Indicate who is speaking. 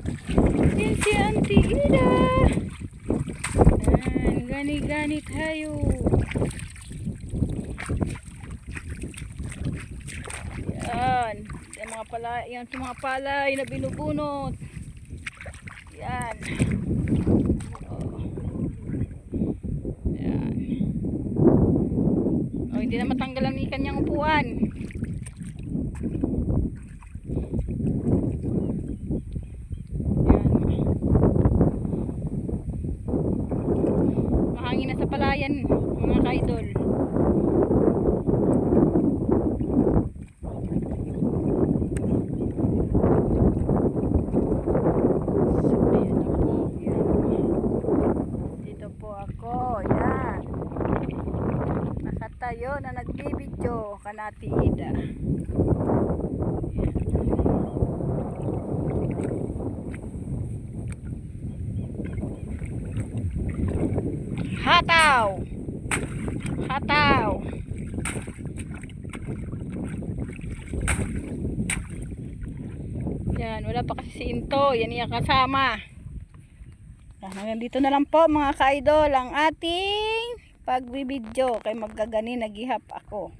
Speaker 1: Yan si Auntie Ida. Yan, gani-gani tayo. Yan. Yan mga palay, yan si mga palay na binubunot. Yan. Yan. Oh, hindi na matanggal ang kanyang upuan. Mahangin na sa palayan, mga kaidol. Dito po ako, yan. Nakatayo na nagbibidyo kanati Ida. Hataw! Hataw! Yan, wala pa kasi si Into. Yan yung kasama. Hanggang dito na lang po mga ka-idol ang ating pagbibidyo. Kay magkagani nagihap ako.